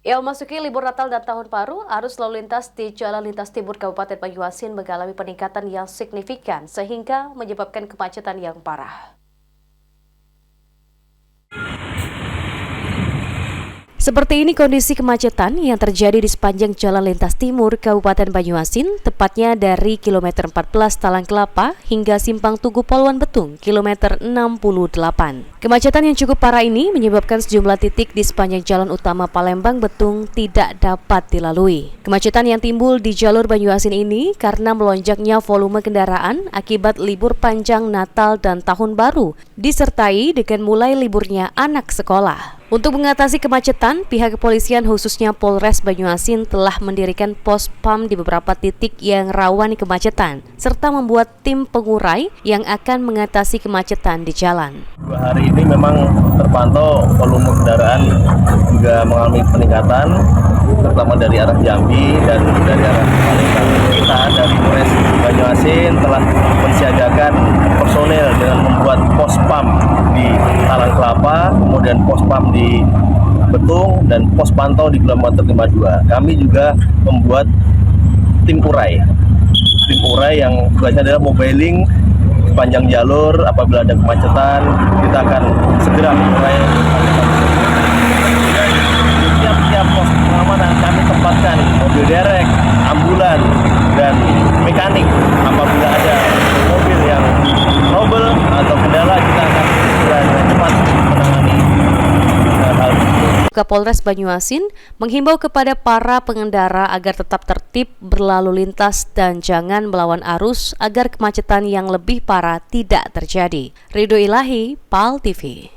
Ya, memasuki libur Natal dan Tahun Baru, arus lalu lintas di Jalan Lintas Timur Kabupaten Banyuasin mengalami peningkatan yang signifikan sehingga menyebabkan kemacetan yang parah. Seperti ini kondisi kemacetan yang terjadi di sepanjang Jalan Lintas Timur Kabupaten Banyuasin, tepatnya dari kilometer 14 Talang Kelapa hingga Simpang Tugu Poluan Betung, kilometer 68. Kemacetan yang cukup parah ini menyebabkan sejumlah titik di sepanjang jalan utama Palembang Betung tidak dapat dilalui. Kemacetan yang timbul di jalur Banyuasin ini karena melonjaknya volume kendaraan akibat libur panjang Natal dan Tahun Baru, disertai dengan mulai liburnya anak sekolah. Untuk mengatasi kemacetan, pihak kepolisian khususnya Polres Banyuasin telah mendirikan pos PAM di beberapa titik yang rawan kemacetan, serta membuat tim pengurai yang akan mengatasi kemacetan di jalan. 2 hari ini memang terpantau volume kendaraan juga mengalami peningkatan, terutama dari arah Jambi dan dari arah Palembang. Kita dari Polres Banyuasin telah mensiagakan personel dengan membuat pos PAM di Talang Kelapa, kemudian pos PAM di Betung, dan pos pantau di kilometer 52. Kami juga membuat tim urai yang tugasnya adalah mobiling sepanjang jalur. Apabila ada kemacetan, kita akan segera mengurai. Dan di tiap pos pengamanan kami tempatkan mobil derek, ambulan, dan mekanik. Apabila ada mobil yang trouble atau kendala, kita akan segera cepat menangani hal tersebut. Kapolres Banyuasin menghimbau kepada para pengendara agar tetap tertib berlalu lintas dan jangan melawan arus agar kemacetan yang lebih parah tidak terjadi. Ridho Ilahi, PAL TV.